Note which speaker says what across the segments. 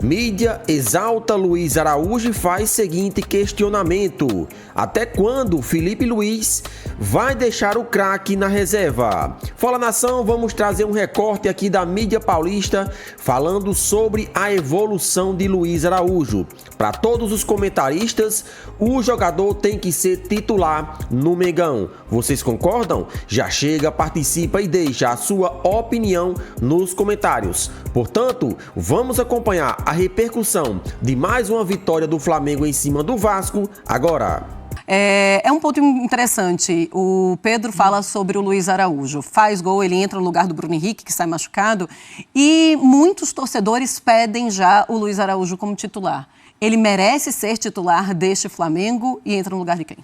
Speaker 1: Mídia exalta Luiz Araújo e faz seguinte questionamento: até quando Felipe Luiz vai deixar o craque na reserva? Fala, nação, vamos trazer um recorte aqui da mídia paulista falando sobre a evolução de Luiz Araújo. Para todos os comentaristas, o jogador tem que ser titular no Mengão. Vocês concordam? Já chega, participa e deixa a sua opinião nos comentários. Portanto, vamos acompanhar a repercussão de mais uma vitória do Flamengo em cima do Vasco agora.
Speaker 2: É um ponto interessante. O Pedro fala sobre o Luiz Araújo. Faz gol, ele entra no lugar do Bruno Henrique, que sai machucado. E muitos torcedores pedem já o Luiz Araújo como titular. Ele merece ser titular deste Flamengo e entra no lugar de quem?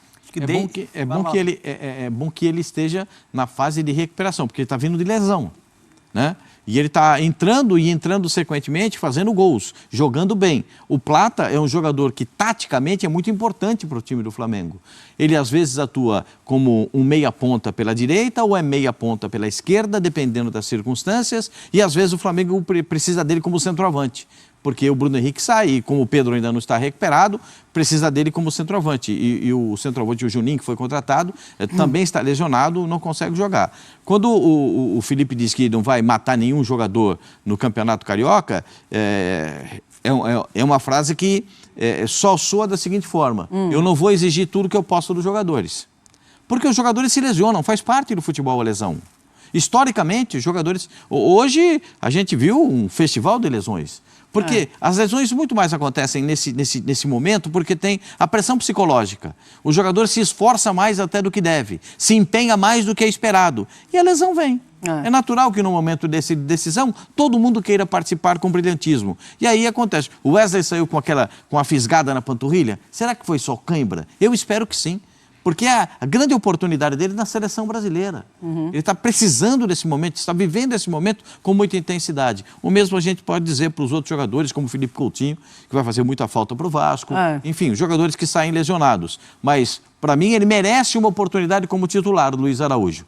Speaker 3: É bom que ele esteja na fase de recuperação, porque ele está vindo de lesão, né? E ele está entrando sequentemente, fazendo gols, jogando bem. O Plata é um jogador que, taticamente, é muito importante para o time do Flamengo. Ele, às vezes, atua como um meia-ponta pela direita ou é meia-ponta pela esquerda, dependendo das circunstâncias. E, às vezes, o Flamengo precisa dele como centroavante, porque o Bruno Henrique sai e, como o Pedro ainda não está recuperado, precisa dele como centroavante. E o centroavante, o Juninho, que foi contratado, também está lesionado, não consegue jogar. Quando o Felipe diz que não vai matar nenhum jogador no Campeonato Carioca, é uma frase que só soa da seguinte forma: eu não vou exigir tudo que eu posso dos jogadores. Porque os jogadores se lesionam, faz parte do futebol a lesão. Historicamente, os jogadores... Hoje, a gente viu um festival de lesões. Porque as lesões muito mais acontecem nesse momento porque tem a pressão psicológica. O jogador se esforça mais até do que deve, se empenha mais do que é esperado. E a lesão vem. É natural que no momento de decisão todo mundo queira participar com brilhantismo. E aí acontece. O Wesley saiu com a fisgada na panturrilha. Será que foi só cãibra? Eu espero que sim. Porque a grande oportunidade dele é na seleção brasileira. Ele está precisando desse momento, está vivendo esse momento com muita intensidade. O mesmo a gente pode dizer para os outros jogadores, como o Felipe Coutinho, que vai fazer muita falta para o Vasco. Enfim, os jogadores que saem lesionados. Mas, para mim, ele merece uma oportunidade como titular, o Luiz Araújo.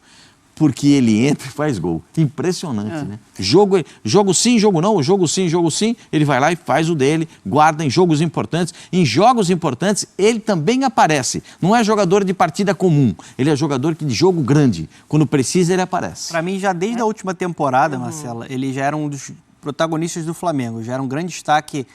Speaker 3: Porque ele entra e faz gol. Impressionante, né? Jogo sim, jogo não, jogo sim, ele vai lá e faz o dele, guarda em jogos importantes. Em jogos importantes, ele também aparece. Não é jogador de partida comum, ele é jogador de jogo grande. Quando precisa, ele aparece.
Speaker 4: Para mim, já desde a última temporada, Marcela, ele já era um dos protagonistas do Flamengo, já era um grande destaque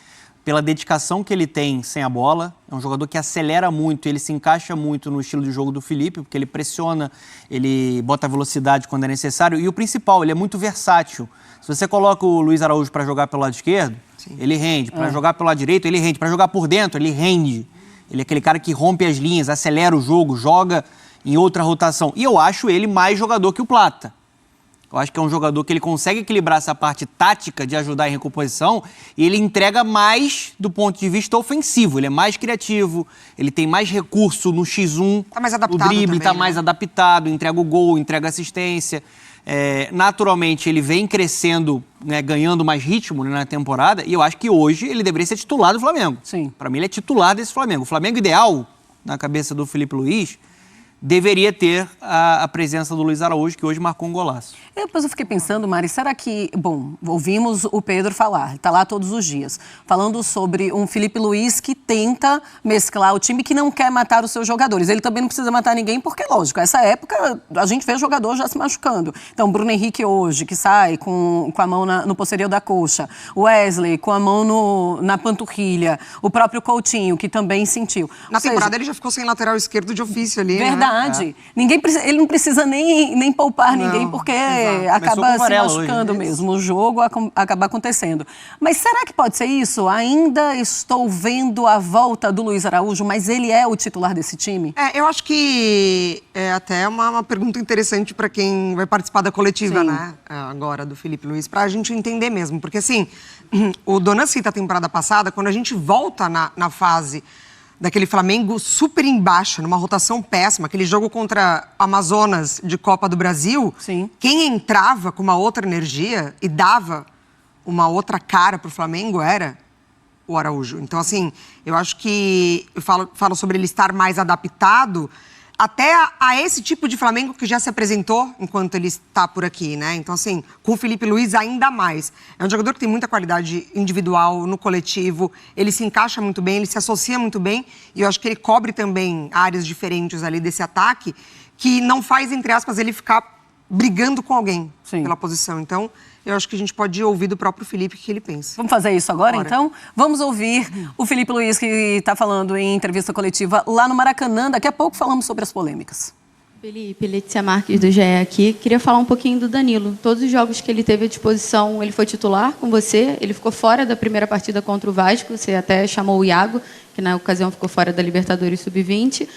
Speaker 4: pela dedicação que ele tem sem a bola. É um jogador que acelera muito, ele se encaixa muito no estilo de jogo do Felipe, porque ele pressiona, ele bota velocidade quando é necessário. E o principal, ele é muito versátil. Se você coloca o Luiz Araújo para jogar pelo lado esquerdo, ele rende. Para jogar pelo lado direito, ele rende. Para jogar por dentro, ele rende. Ele é aquele cara que rompe as linhas, acelera o jogo, joga em outra rotação. E eu acho ele mais jogador que o Plata. Eu acho que é um jogador que ele consegue equilibrar essa parte tática de ajudar em recomposição e ele entrega mais do ponto de vista ofensivo. Ele é mais criativo, ele tem mais recurso no X1,
Speaker 5: tá mais adaptado,
Speaker 4: o drible está
Speaker 5: também,
Speaker 4: mais adaptado, entrega o gol, entrega assistência. Naturalmente, ele vem crescendo, né, ganhando mais ritmo, né, na temporada, e eu acho que hoje ele deveria ser titular do Flamengo.
Speaker 2: Sim.
Speaker 4: Para mim, ele é titular desse Flamengo. O Flamengo ideal, na cabeça do Felipe Luiz, deveria ter a presença do Luiz Araújo, que hoje marcou um golaço.
Speaker 2: Depois eu fiquei pensando, Mari, será que... Bom, ouvimos o Pedro falar, está lá todos os dias, falando sobre um Felipe Luiz que tenta mesclar o time, que não quer matar os seus jogadores. Ele também não precisa matar ninguém, porque, lógico, essa época a gente vê jogador já se machucando. Então, Bruno Henrique hoje, que sai com a mão no posterior da coxa. Wesley, com a mão na panturrilha. O próprio Coutinho, que também sentiu.
Speaker 5: Na temporada ele já ficou sem lateral esquerdo de ofício ali,
Speaker 2: verdade. Né? Ele não precisa nem poupar ninguém, porque acaba se machucando hoje, mesmo. O jogo acaba acontecendo. Mas será que pode ser isso? Ainda estou vendo a volta do Luiz Araújo, mas ele é o titular desse time?
Speaker 5: Eu acho que é até uma pergunta interessante para quem vai participar da coletiva, né? Agora, do Felipe Luiz, para a gente entender mesmo. Porque, assim, o Dona Cita, a temporada passada, quando a gente volta na fase daquele Flamengo super embaixo, numa rotação péssima, aquele jogo contra Amazonas de Copa do Brasil, quem entrava com uma outra energia e dava uma outra cara pro Flamengo era o Araújo. Então, assim, eu acho que... Eu falo sobre ele estar mais adaptado, até a esse tipo de Flamengo que já se apresentou enquanto ele está por aqui, né? Então, assim, com o Filipe Luiz ainda mais. É um jogador que tem muita qualidade individual, no coletivo, ele se encaixa muito bem, ele se associa muito bem, e eu acho que ele cobre também áreas diferentes ali desse ataque, que não faz, entre aspas, ele ficar brigando com alguém pela posição. Então, eu acho que a gente pode ouvir do próprio Felipe o que ele pensa.
Speaker 2: Vamos fazer isso agora, então? Vamos ouvir o Filipe Luiz, que está falando em entrevista coletiva lá no Maracanã. Daqui a pouco falamos sobre as polêmicas.
Speaker 6: Felipe, Letícia Marques do GE aqui. Queria falar um pouquinho do Danilo. Todos os jogos que ele teve à disposição, ele foi titular com você. Ele ficou fora da primeira partida contra o Vasco. Você até chamou o Iago, que na ocasião ficou fora da Libertadores Sub-20.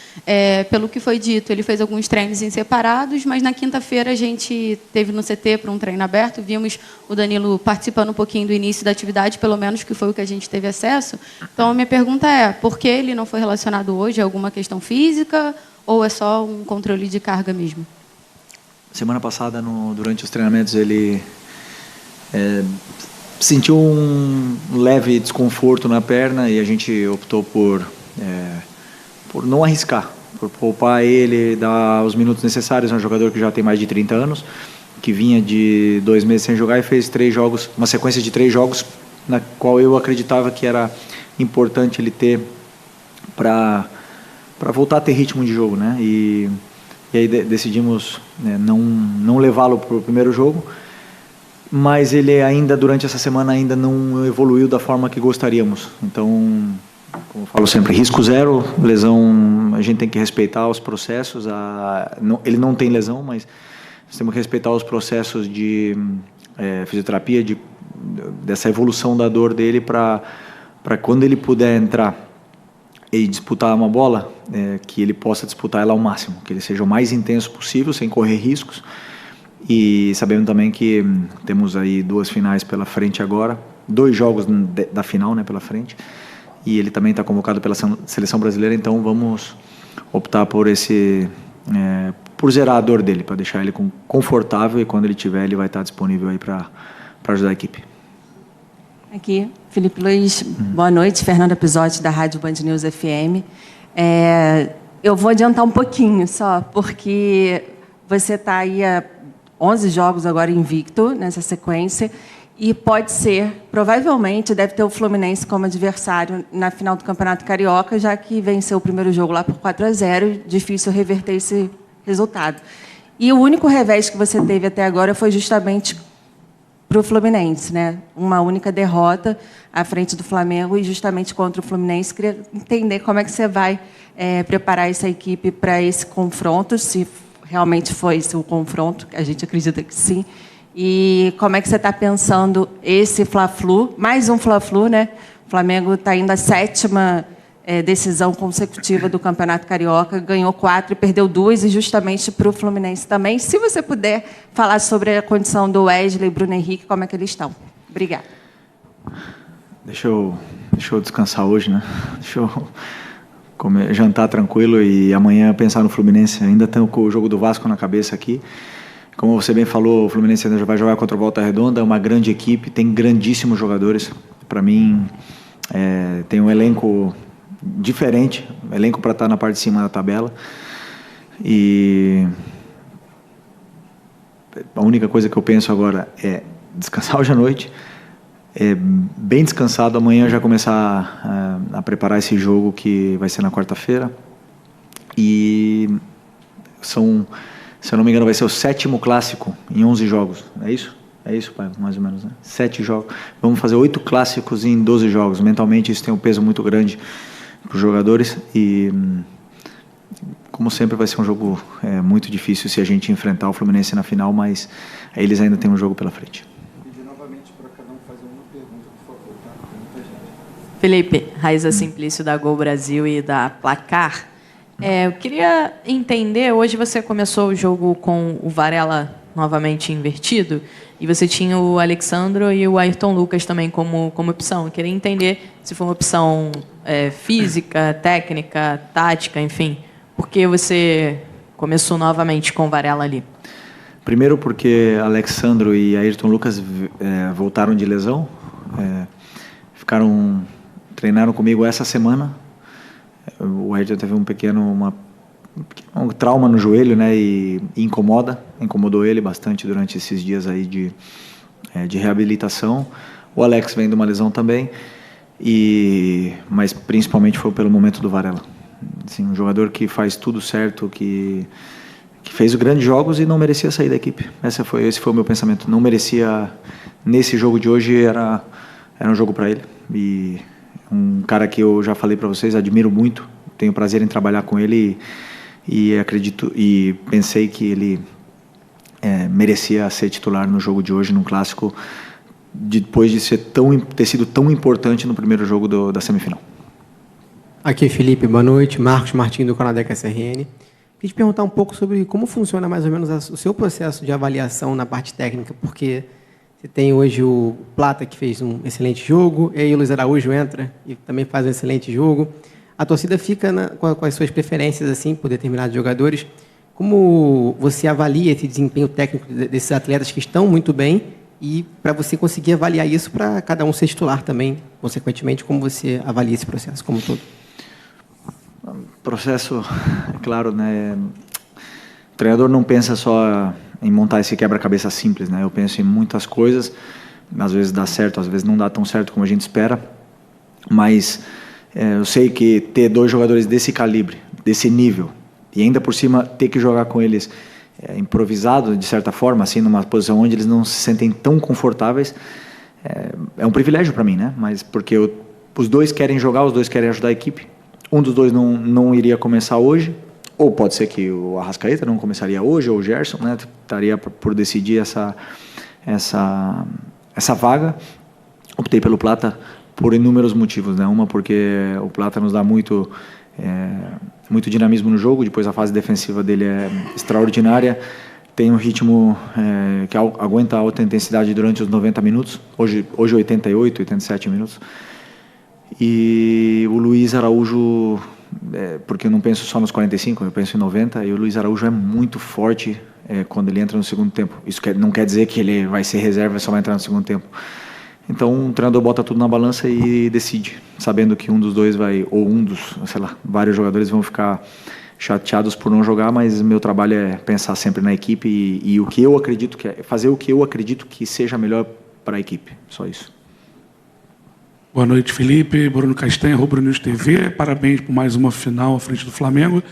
Speaker 6: Pelo que foi dito, ele fez alguns treinos em separados, mas na quinta-feira a gente teve no CT para um treino aberto. Vimos o Danilo participando um pouquinho do início da atividade, pelo menos que foi o que a gente teve acesso. Então, a minha pergunta é, por que ele não foi relacionado hoje? É alguma questão física ou é só um controle de carga mesmo?
Speaker 7: Semana passada, durante os treinamentos, ele sentiu um leve desconforto na perna e a gente optou por não arriscar, por poupar ele, dar os minutos necessários. É um jogador que já tem mais de 30 anos, que vinha de 2 meses sem jogar e fez 3 jogos, uma sequência de 3 jogos, na qual eu acreditava que era importante ele ter para voltar a ter ritmo de jogo, né? E aí decidimos não levá-lo para o primeiro jogo, mas ele ainda, durante essa semana, ainda não evoluiu da forma que gostaríamos. Então, como eu falo sempre, risco zero, lesão, a gente tem que respeitar os processos. Ele não tem lesão, mas nós temos que respeitar os processos de fisioterapia, dessa evolução da dor dele, para quando ele puder entrar e disputar uma bola, que ele possa disputar ela ao máximo, que ele seja o mais intenso possível, sem correr riscos. E sabendo também que temos aí 2 finais pela frente agora, 2 jogos da final, né, pela frente, e ele também está convocado pela seleção brasileira, então vamos optar por por zerar a dor dele, para deixar ele confortável, e quando ele tiver, ele vai estar disponível aí para ajudar a equipe.
Speaker 8: Aqui, Filipe Luiz, boa noite, Fernanda Pisotti, da Rádio Band News FM. Eu vou adiantar um pouquinho só, porque você está aí há 11 jogos agora invicto nessa sequência, e pode ser, provavelmente, deve ter o Fluminense como adversário na final do Campeonato Carioca, já que venceu o primeiro jogo lá por 4-0, difícil reverter esse resultado. E o único revés que você teve até agora foi justamente para o Fluminense, né? Uma única derrota à frente do Flamengo e justamente contra o Fluminense. Queria entender como é que você vai preparar essa equipe para esse confronto, se realmente foi esse o confronto, a gente acredita que sim. E como é que você está pensando esse Fla-Flu, mais um Fla-Flu, né? O Flamengo está indo à 7ª decisão consecutiva do Campeonato Carioca, ganhou 4 e perdeu 2, e justamente para o Fluminense também. Se você puder falar sobre a condição do Wesley e Bruno Henrique, como é que eles estão? Obrigada.
Speaker 7: Deixa eu descansar hoje, né? Deixa eu jantar tranquilo e amanhã pensar no Fluminense. Ainda tenho com o jogo do Vasco na cabeça aqui. Como você bem falou, o Fluminense ainda vai jogar contra o Volta Redonda, é uma grande equipe, tem grandíssimos jogadores. Para mim, tem um elenco diferente, elenco para estar na parte de cima da tabela. E a única coisa que eu penso agora é descansar hoje à noite, bem descansado, amanhã já começar a preparar esse jogo que vai ser na quarta-feira. E se eu não me engano, vai ser o 7º clássico em 11 jogos, é isso? É isso, pai, mais ou menos, né? 7 jogos. Vamos fazer 8 clássicos em 12 jogos. Mentalmente isso tem um peso muito grande para os jogadores e, como sempre, vai ser um jogo muito difícil se a gente enfrentar o Fluminense na final, mas eles ainda têm um jogo pela frente.
Speaker 9: Felipe, Raíza Simplício da Gol Brasil e da Placar. Eu queria entender, hoje você começou o jogo com o Varela novamente invertido e você tinha o Alexandro e o Ayrton Lucas também como opção. Eu queria entender se foi uma opção física, técnica, tática, enfim. Por que você começou novamente com o Varela ali?
Speaker 7: Primeiro porque Alexandro e Ayrton Lucas voltaram de lesão, treinaram comigo essa semana. O Ayrton teve uma um trauma no joelho, né? E incomodou ele bastante durante esses dias aí de reabilitação. O Alex vem de uma lesão também, mas principalmente foi pelo momento do Varela. Assim, um jogador que faz tudo certo, que fez grandes jogos e não merecia sair da equipe. Esse foi o meu pensamento. Não merecia, nesse jogo de hoje, era um jogo para ele. E um cara que eu já falei para vocês, admiro muito, tenho prazer em trabalhar com ele e acredito e pensei que ele merecia ser titular no jogo de hoje, num clássico, depois de ter sido tão importante no primeiro jogo da semifinal.
Speaker 10: Aqui, Felipe, boa noite. Marcos Martins, do Conadeca SRN. Queria te perguntar um pouco sobre como funciona mais ou menos o seu processo de avaliação na parte técnica, porque você tem hoje o Plata, que fez um excelente jogo, e aí o Luiz Araújo entra e também faz um excelente jogo. A torcida fica com as suas preferências assim por determinados jogadores. Como você avalia esse desempenho técnico desses atletas que estão muito bem e para você conseguir avaliar isso para cada um ser titular também, consequentemente, como você avalia esse processo como um todo?
Speaker 7: Processo, é claro, né? O treinador não pensa só em montar esse quebra-cabeça simples, né? Eu penso em muitas coisas, às vezes dá certo, às vezes não dá tão certo como a gente espera, mas eu sei que ter 2 jogadores desse calibre, desse nível, e ainda por cima ter que jogar com eles improvisado, de certa forma, assim, numa posição onde eles não se sentem tão confortáveis, é um privilégio para mim, né? Mas porque os 2 querem jogar, os 2 querem ajudar a equipe. Um dos 2 não iria começar hoje, ou pode ser que o Arrascaeta não começaria hoje, ou o Gerson, né? Estaria por decidir essa vaga. Optei pelo Plata por inúmeros motivos, né? Uma, porque o Plata nos dá muito dinamismo no jogo, depois a fase defensiva dele é extraordinária, tem um ritmo que aguenta alta intensidade durante os 90 minutos, hoje 88, 87 minutos. E o Luiz Araújo, porque eu não penso só nos 45, eu penso em 90, e o Luiz Araújo é muito forte quando ele entra no segundo tempo. Isso não quer dizer que ele vai ser reserva e só vai entrar no segundo tempo. Então o treinador bota tudo na balança e decide, sabendo que um dos 2 vários jogadores vão ficar chateados por não jogar, mas meu trabalho é pensar sempre na equipe e o que eu acredito fazer o que eu acredito que seja melhor para a equipe, só isso.
Speaker 11: Boa noite, Felipe. Bruno Castanha, Rubro News TV. Parabéns por mais uma final à frente do Flamengo.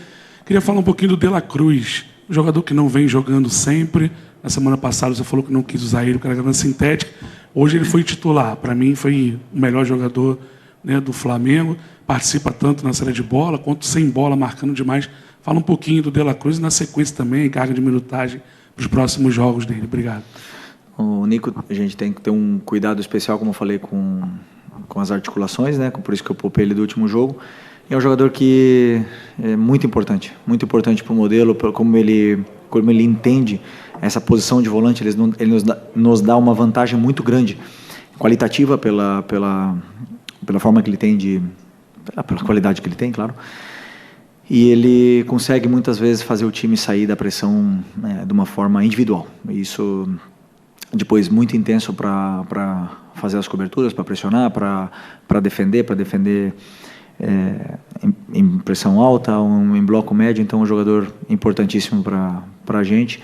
Speaker 11: Queria falar um pouquinho do De La Cruz, um jogador que não vem jogando sempre. Na semana passada você falou que não quis usar ele porque era grama sintética. Hoje ele foi titular. Para mim foi o melhor jogador, né, do Flamengo. Participa tanto na saída de bola quanto sem bola, marcando demais. Fala um pouquinho do De La Cruz e na sequência também, carga de minutagem para os próximos jogos dele. Obrigado.
Speaker 7: O Nico, a gente tem que ter um cuidado especial, como eu falei, com as articulações, né? Por isso que eu poupei ele do último jogo. E é um jogador que é muito importante para o modelo, como ele entende essa posição de volante. Ele nos dá uma vantagem muito grande, qualitativa pela forma que ele tem pela qualidade que ele tem, claro. E ele consegue muitas vezes fazer o time sair da pressão de uma forma individual. Isso depois muito intenso para fazer as coberturas, para pressionar, para defender em pressão alta, em bloco médio. Então é um jogador importantíssimo para a gente.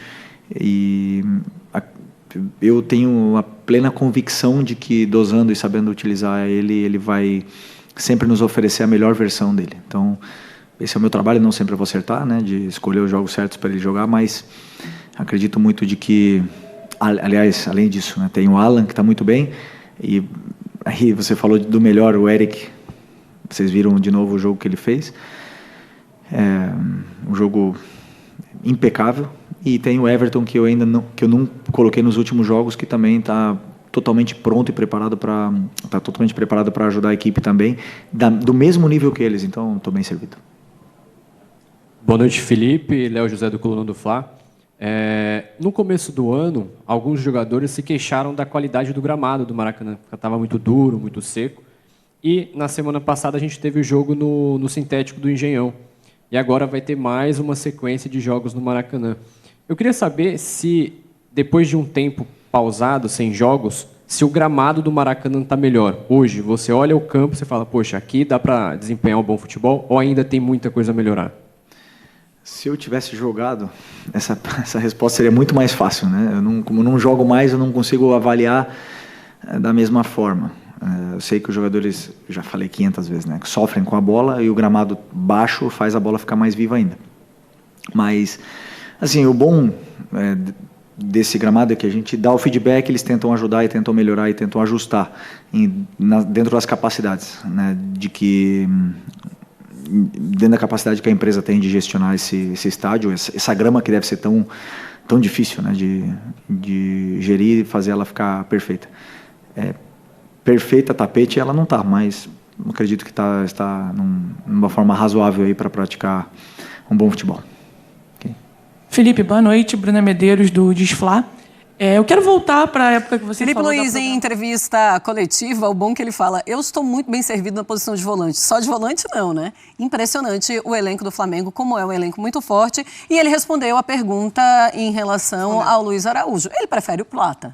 Speaker 7: E eu tenho a plena convicção de que, dosando e sabendo utilizar ele vai sempre nos oferecer a melhor versão dele. Então esse é o meu trabalho, não sempre eu vou acertar, né, de escolher os jogos certos para ele jogar, mas acredito muito de que, aliás, além disso, né, tem o Alan, que está muito bem, e aí você falou do melhor, o Eric, vocês viram de novo o jogo que ele fez, um jogo impecável, e tem o Everton, que eu não coloquei nos últimos jogos, que também está totalmente pronto e preparado para ajudar a equipe também, do mesmo nível que eles, então estou bem servido.
Speaker 12: Boa noite, Felipe. Léo José do Coluna do Fla. No começo do ano, alguns jogadores se queixaram da qualidade do gramado do Maracanã, porque estava muito duro, muito seco. E na semana passada a gente teve o jogo no sintético do Engenhão. E agora vai ter mais uma sequência de jogos no Maracanã. Eu queria saber se, depois de um tempo pausado, sem jogos, se o gramado do Maracanã está melhor. Hoje, você olha o campo e fala, poxa, aqui dá para desempenhar um bom futebol, ou ainda tem muita coisa a melhorar?
Speaker 7: Se eu tivesse jogado, essa resposta seria muito mais fácil, né? Como eu não jogo mais, eu não consigo avaliar da mesma forma. Eu sei que os jogadores, já falei 500 vezes, né? Sofrem com a bola e o gramado baixo faz a bola ficar mais viva ainda. Mas, assim, o bom desse gramado é que a gente dá o feedback, eles tentam ajudar e tentam melhorar e tentam ajustar dentro das capacidades, né? Dentro da capacidade que a empresa tem de gestionar esse estádio, essa grama que deve ser tão difícil, né? De gerir e fazer ela ficar perfeita. Perfeita tapete ela não está, mas acredito que está numa forma razoável aí para praticar um bom futebol.
Speaker 13: Felipe, boa noite. Bruna Medeiros, do Desflá. Eu quero voltar para a época que você
Speaker 2: Felipe
Speaker 13: falou...
Speaker 2: Luiz, em entrevista coletiva, o bom que ele fala, eu estou muito bem servido na posição de volante. Só de volante não, né? Impressionante o elenco do Flamengo, como é um elenco muito forte. E ele respondeu a pergunta em relação ao Luiz Araújo. Ele prefere o Plata.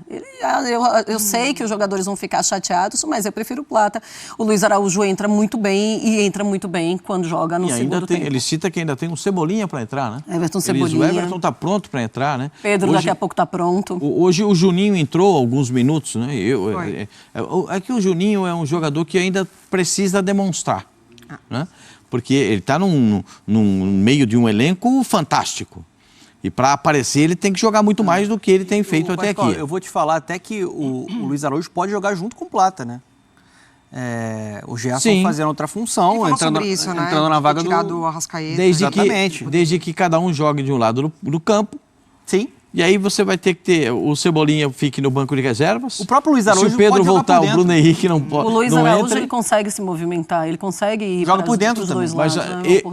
Speaker 2: Eu sei que os jogadores vão ficar chateados, mas eu prefiro o Plata. O Luiz Araújo entra muito bem e entra muito bem quando joga no segundo tempo.
Speaker 3: Ele cita que ainda tem um Cebolinha para entrar, né?
Speaker 2: Everton Cebolinha.
Speaker 3: O Everton está pronto para entrar, né?
Speaker 2: Pedro daqui a pouco está pronto.
Speaker 3: Hoje o Juninho entrou alguns minutos, né? É que o Juninho é um jogador que ainda precisa demonstrar, né? Porque ele está num meio de um elenco fantástico. E para aparecer ele tem que jogar muito mais do que ele tem feito até aqui.
Speaker 4: Eu vou te falar até que o Luiz Araújo pode jogar junto com o Plata, né? O Gerson fazendo outra função, entrando na vaga do
Speaker 5: Arrascaeta.
Speaker 3: Desde que cada um jogue de um lado do campo.
Speaker 4: Sim.
Speaker 3: E aí você vai ter que ter o Cebolinha fique no banco de reservas.
Speaker 4: O próprio Luiz Araújo
Speaker 3: se o Pedro voltar, o Bruno Henrique não pode.
Speaker 2: O Luiz Araújo ele consegue se movimentar, ele consegue ir
Speaker 4: joga por dentro
Speaker 2: dos dois
Speaker 3: lados.
Speaker 2: Mas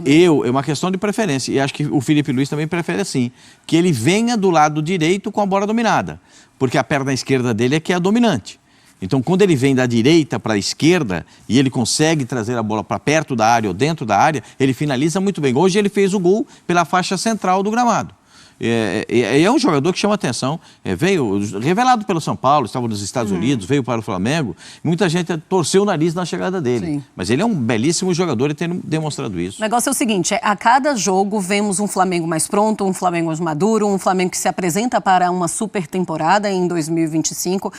Speaker 3: é uma questão de preferência. E acho que o Felipe Luiz também prefere assim, que ele venha do lado direito com a bola dominada, porque a perna esquerda dele é que é a dominante. Então, quando ele vem da direita para a esquerda e ele consegue trazer a bola para perto da área ou dentro da área, ele finaliza muito bem. Hoje ele fez o gol pela faixa central do gramado. É um jogador que chama atenção, veio revelado pelo São Paulo, estava nos Estados Unidos, veio para o Flamengo, muita gente torceu o nariz na chegada dele.
Speaker 2: Sim.
Speaker 3: Mas ele é um belíssimo jogador e tem demonstrado isso.
Speaker 2: O negócio é o seguinte, a cada jogo vemos um Flamengo mais pronto, um Flamengo mais maduro, um Flamengo que se apresenta para uma super temporada em 2025,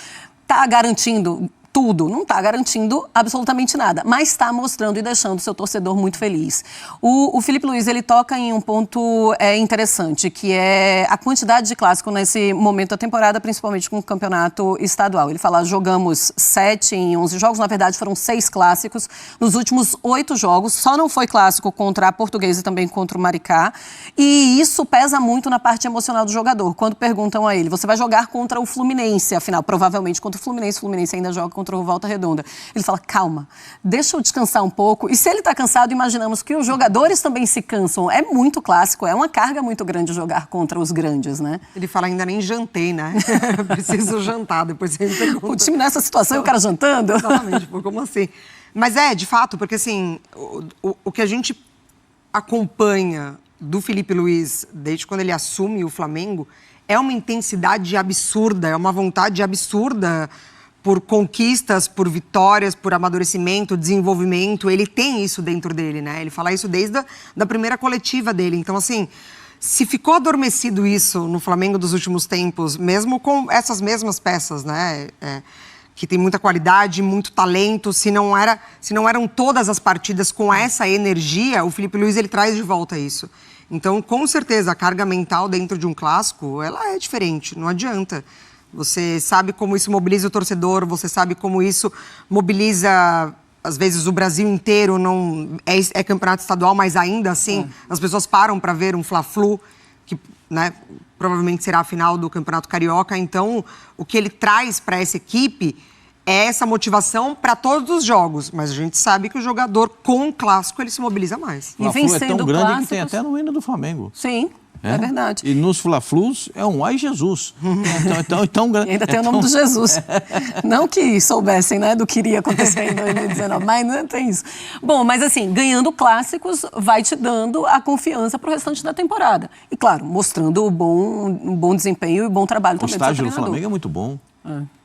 Speaker 2: está garantindo tudo, não está garantindo absolutamente nada, mas está mostrando e deixando o seu torcedor muito feliz. O Felipe Luiz, ele toca em um ponto interessante, que é a quantidade de clássicos nesse momento da temporada, principalmente com o campeonato estadual. Ele fala, jogamos 7 em 11 jogos, na verdade foram 6 clássicos nos últimos 8 jogos, só não foi clássico contra a Portuguesa e também contra o Maricá, e isso pesa muito na parte emocional do jogador. Quando perguntam a ele, você vai jogar contra o Fluminense, afinal, provavelmente contra o Fluminense ainda joga contra o Volta Redonda. Ele fala, calma, deixa eu descansar um pouco. E se ele está cansado, imaginamos que os jogadores também se cansam. É muito clássico, é uma carga muito grande jogar contra os grandes, né?
Speaker 5: Ele fala, ainda nem jantei, né? Preciso jantar, depois ele pergunta.
Speaker 2: O time nessa situação e o cara jantando?
Speaker 5: Exatamente, como assim? Mas de fato, porque assim, o que a gente acompanha do Felipe Luiz, desde quando ele assume o Flamengo, é uma intensidade absurda, é uma vontade absurda por conquistas, por vitórias, por amadurecimento, desenvolvimento. Ele tem isso dentro dele, né? Ele fala isso desde a primeira coletiva dele. Então, assim, se ficou adormecido isso no Flamengo dos últimos tempos, mesmo com essas mesmas peças, né? Que tem muita qualidade, muito talento, se não eram todas as partidas com essa energia, o Felipe Luiz, ele traz de volta isso. Então, com certeza, a carga mental dentro de um clássico, ela é diferente, não adianta. Você sabe como isso mobiliza o torcedor, você sabe como isso mobiliza, às vezes, o Brasil inteiro. Não é campeonato estadual, mas ainda assim, as pessoas param para ver um Fla-Flu, que, né, provavelmente será a final do Campeonato Carioca. Então, o que ele traz para essa equipe é essa motivação para todos os jogos. Mas a gente sabe que o jogador, com o clássico, ele se mobiliza mais.
Speaker 3: O Fla-Flu é tão grande clássicos que tem até no hino do Flamengo.
Speaker 2: Sim. É verdade.
Speaker 3: E nos Fla-Flus é um ai Jesus. Então,
Speaker 2: e ainda tem o nome do Jesus. Não que soubessem, né, do que iria acontecer em 2019, mas não tem isso. Bom, mas assim, ganhando clássicos vai te dando a confiança para o restante da temporada. E claro, mostrando um bom desempenho e bom trabalho também do seu treinador.
Speaker 3: O estágio do Flamengo é muito bom.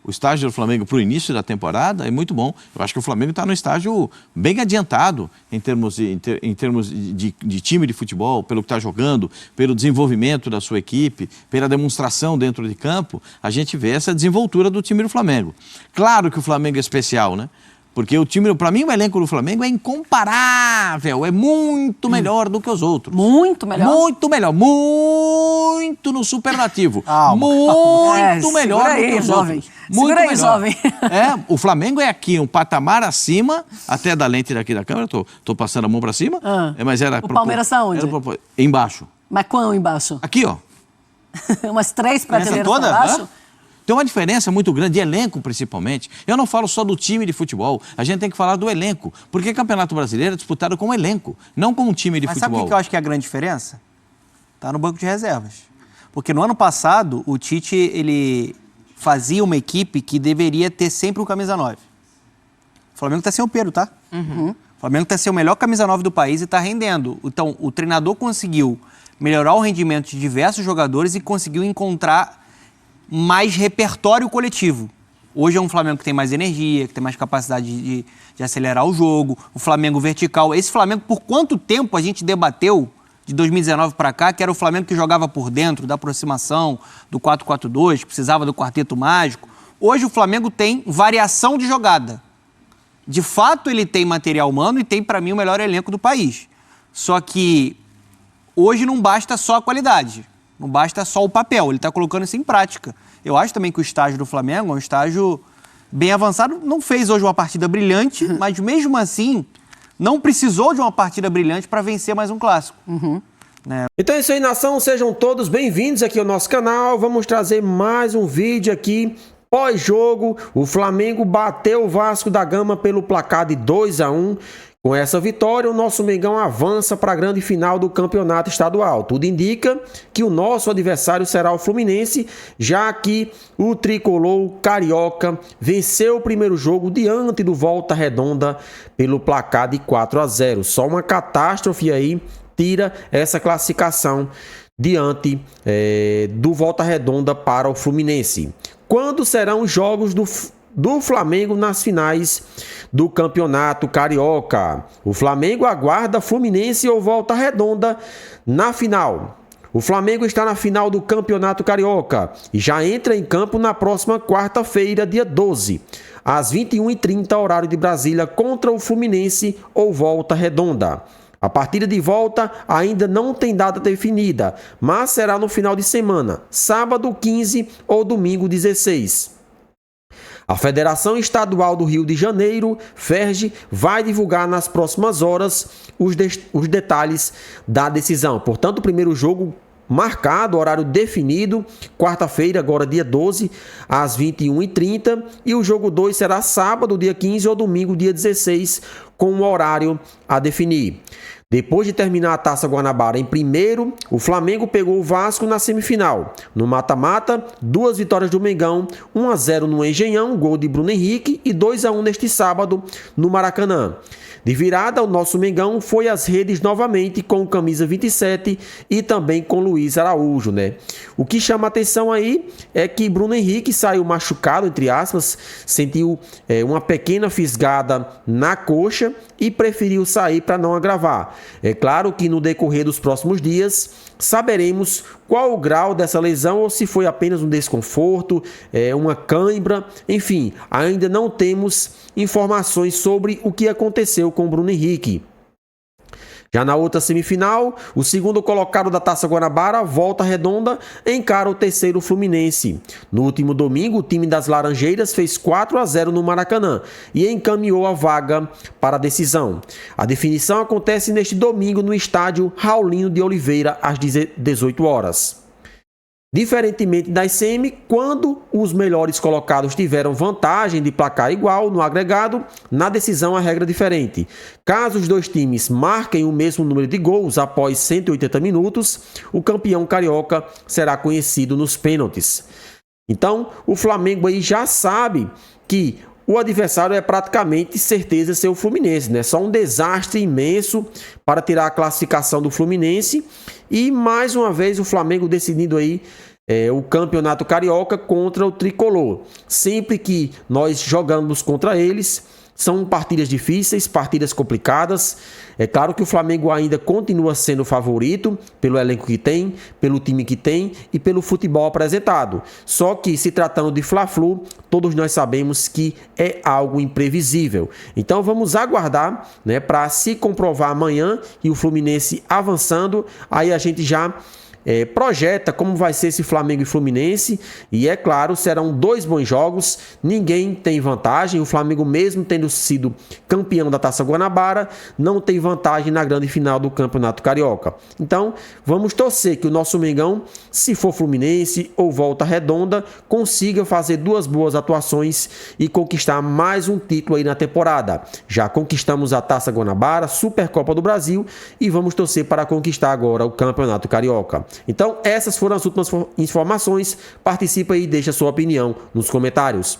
Speaker 3: O estágio do Flamengo para o início da temporada é muito bom. Eu acho que o Flamengo está no estágio bem adiantado em termos de time de futebol, pelo que está jogando, pelo desenvolvimento da sua equipe, pela demonstração dentro de campo. A gente vê essa desenvoltura do time do Flamengo. Claro que o Flamengo é especial, né? Porque o time, para mim, o elenco do Flamengo é incomparável, é muito melhor do que os outros.
Speaker 2: Muito melhor?
Speaker 3: Muito melhor, muito no superlativo. Muito melhor do que os outros. Muito
Speaker 2: Segura aí,
Speaker 3: melhor.
Speaker 2: jovem.
Speaker 3: O Flamengo é aqui, um patamar acima, até da lente daqui da câmera, tô passando a mão para cima.
Speaker 2: Mas era o Palmeiras está onde?
Speaker 3: Embaixo.
Speaker 2: Mas quão embaixo?
Speaker 3: Aqui, ó.
Speaker 2: Umas 3 prateleiras para baixo?
Speaker 3: Tem uma diferença muito grande, de elenco principalmente. Eu não falo só do time de futebol, a gente tem que falar do elenco. Porque o Campeonato Brasileiro é disputado com um elenco, não com um time de futebol.
Speaker 4: Mas sabe o que eu acho que é a grande diferença? Está no banco de reservas. Porque no ano passado, o Tite, ele fazia uma equipe que deveria ter sempre um camisa 9. O Flamengo está sem o Pedro, tá? O Flamengo está sem o melhor camisa 9 do país e está rendendo. Então, o treinador conseguiu melhorar o rendimento de diversos jogadores e conseguiu encontrar mais repertório coletivo. Hoje é um Flamengo que tem mais energia, que tem mais capacidade de acelerar o jogo, o Flamengo vertical. Esse Flamengo, por quanto tempo a gente debateu, de 2019 para cá, que era o Flamengo que jogava por dentro, da aproximação, do 4-4-2, que precisava do quarteto mágico. Hoje o Flamengo tem variação de jogada. De fato, ele tem material humano e tem, para mim, o melhor elenco do país. Só que hoje não basta só a qualidade. Não basta só o papel, ele está colocando isso em prática. Eu acho também que o estágio do Flamengo é um estágio bem avançado. Não fez hoje uma partida brilhante, mas mesmo assim não precisou de uma partida brilhante para vencer mais um clássico. Né?
Speaker 1: Então é isso aí, nação. Sejam todos bem-vindos aqui ao nosso canal. Vamos trazer mais um vídeo aqui. Pós-jogo, o Flamengo bateu o Vasco da Gama pelo placar de 2-1. Com essa vitória, o nosso Mengão avança para a grande final do campeonato estadual. Tudo indica que o nosso adversário será o Fluminense, já que o tricolor carioca venceu o primeiro jogo diante do Volta Redonda pelo placar de 4-0. Só uma catástrofe aí tira essa classificação diante do Volta Redonda para o Fluminense. Quando serão os jogos do Flamengo nas finais do Campeonato Carioca? O Flamengo aguarda Fluminense ou Volta Redonda na final. O Flamengo está na final do Campeonato Carioca e já entra em campo na próxima quarta-feira, dia 12, às 21h30, horário de Brasília, contra o Fluminense ou Volta Redonda. A partida de volta ainda não tem data definida, mas será no final de semana, sábado 15 ou domingo 16. A Federação Estadual do Rio de Janeiro, FERJ, vai divulgar nas próximas horas os detalhes da decisão. Portanto, o primeiro jogo marcado, horário definido, quarta-feira, agora dia 12, às 21h30. E o jogo 2 será sábado, dia 15 ou domingo, dia 16, com um horário a definir. Depois de terminar a Taça Guanabara em primeiro, o Flamengo pegou o Vasco na semifinal. No mata-mata, 2 vitórias do Mengão, 1-0 no Engenhão, gol de Bruno Henrique, e 2-1 neste sábado no Maracanã. De virada, o nosso Mengão foi às redes novamente com o camisa 27 e também com Luiz Araújo, né? O que chama a atenção aí é que Bruno Henrique saiu machucado, entre aspas, sentiu uma pequena fisgada na coxa e preferiu sair para não agravar. É claro que no decorrer dos próximos dias saberemos qual o grau dessa lesão ou se foi apenas um desconforto, uma cãibra, enfim, ainda não temos informações sobre o que aconteceu com o Bruno Henrique. Já na outra semifinal, o segundo colocado da Taça Guanabara, Volta Redonda, encara o terceiro Fluminense. No último domingo, o time das Laranjeiras fez 4-0 no Maracanã e encaminhou a vaga para a decisão. A definição acontece neste domingo no estádio Raulino de Oliveira, às 18 horas. Diferentemente das semi, quando os melhores colocados tiveram vantagem de placar igual no agregado, na decisão a regra é diferente. Caso os dois times marquem o mesmo número de gols após 180 minutos, o campeão carioca será conhecido nos pênaltis. Então, o Flamengo aí já sabe que o adversário é praticamente certeza ser o Fluminense, né? Só um desastre imenso para tirar a classificação do Fluminense. E mais uma vez o Flamengo decidindo aí o Campeonato Carioca contra o Tricolor. Sempre que nós jogamos contra eles, são partidas difíceis, partidas complicadas. É claro que o Flamengo ainda continua sendo favorito pelo elenco que tem, pelo time que tem e pelo futebol apresentado. Só que, se tratando de Fla-Flu, todos nós sabemos que é algo imprevisível. Então vamos aguardar, né, para se comprovar amanhã e o Fluminense avançando, aí a gente já projeta como vai ser esse Flamengo e Fluminense, e é claro, serão 2 bons jogos, ninguém tem vantagem, o Flamengo mesmo tendo sido campeão da Taça Guanabara, não tem vantagem na grande final do Campeonato Carioca. Então, vamos torcer que o nosso Mengão, se for Fluminense ou Volta Redonda, consiga fazer 2 boas atuações e conquistar mais um título aí na temporada. Já conquistamos a Taça Guanabara, Supercopa do Brasil, e vamos torcer para conquistar agora o Campeonato Carioca. Então, essas foram as últimas informações. Participa aí e deixa sua opinião nos comentários.